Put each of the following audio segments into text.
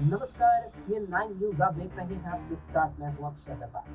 नमस्कार, ESPN 9 news आप देख रहे हैं। आपके साथ मैं हूं अक्षय अग्रवाल।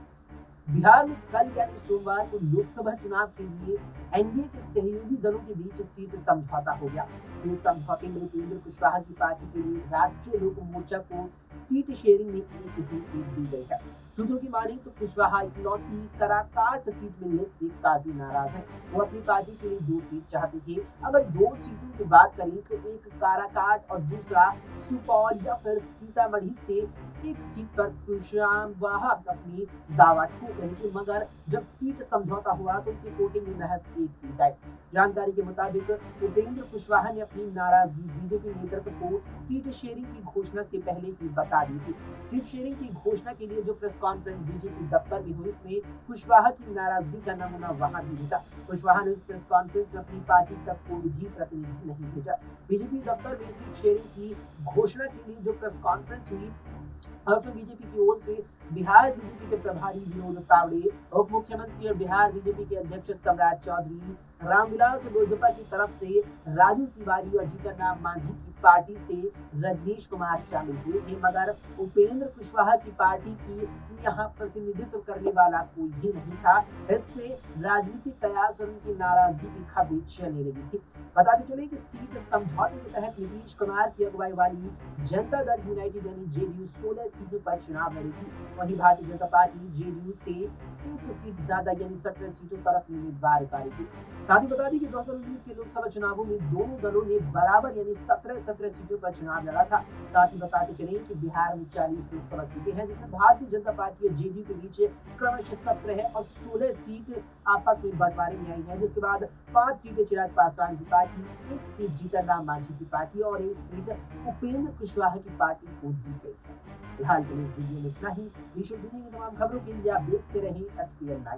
बिहार में कल यानी सोमवार को लोकसभा चुनाव के लिए एनडीए के सहयोगी दलों के बीच सीट समझौता हो गया। इस समझौते में उपेंद्र कुशवाहा की पार्टी के लिए राष्ट्रीय लोक मोर्चा को सीट शेयरिंग में एक ही सीट दी गई है। सूत्रों की मानी तो कुशवाहा इकलौती कराकाट सीट मिलने से काफी नाराज है। वो अपनी पार्टी के लिए 2 सीट चाहते थे। अगर 2 सीटों की बात करें तो एक काराकाट और दूसरा सुपौल या फिर सीतामढ़ी से एक सीट पर कुशवाहा अपनी दावा ठोक रहे थे, मगर जब सीट समझौता हुआ तो उनके कोटे में महज एक सीट आई। जानकारी के मुताबिक उपेंद्र कुशवाहा ने अपनी नाराजगी बीजेपी नेतृत्व को सीट शेयरिंग की घोषणा से पहले ही बता दी थी। सीट शेयरिंग की घोषणा के लिए जो प्रेस कॉन्फ्रेंस बीजेपी दफ्तर में हुई, उसमें कुशवाहा की नाराजगी का नमूना वहां भी मिला। कुशवाहा ने उस प्रेस कॉन्फ्रेंस में अपनी पार्टी का कोई भी प्रतिनिधि नहीं भेजा। बीजेपी दफ्तर में सीट शेयरिंग की घोषणा के लिए जो प्रेस कॉन्फ्रेंस हुई, उसमें बीजेपी की ओर से बिहार बीजेपी के प्रभारी विनोद तावड़े, उप मुख्यमंत्री और बिहार बीजेपी के अध्यक्ष सम्राट चौधरी, रामविलास लोजपा की तरफ से राजू तिवारी और जीतन राम मांझी की पार्टी से रजनीश कुमार शामिल हुए थे, मगर उपेंद्र कुशवाहा की पार्टी की यहाँ प्रतिनिधित्व करने वाला कोई भी नहीं था। इससे राजनीतिक कयास और उनकी नाराजगी की खबरें चलने लगी थी। बताते चले कि सीट समझौते के तहत नीतीश कुमार की अगुवाई वाली जनता दल यूनाइटेड यानी जेडीयू 16 सीटों पर चुनाव लड़ेगी। वहीं भारतीय जनता पार्टी जेडीयू से एक सीट ज्यादा यानी 17 सीटों पर अपने उम्मीदवार उतारेगी। साथ ही बता दें कि 2019 के लोकसभा चुनावों में दोनों दलों ने बराबर यानी 17 सीटों पर चुनाव लड़ा था। साथ ही बताते चले कि बिहार में 40 लोकसभा सीटें हैं, जिसमें भारतीय जनता पार्टी और जेडीयू के बीच क्रमशः 17 और 16 सीट आपस में बंटवारे में आई है। जिसके बाद 5 सीटें चिराग पासवान की पार्टी, 1 सीट जीतन राम मांझी की पार्टी और 1 सीट उपेंद्र कुशवाहा की पार्टी को दी गई है। फिलहाल के लिए इस वीडियो में इतना ही। देश और दुनिया की तमाम खबरों के लिए आप देखते रहें एसपीएन 9।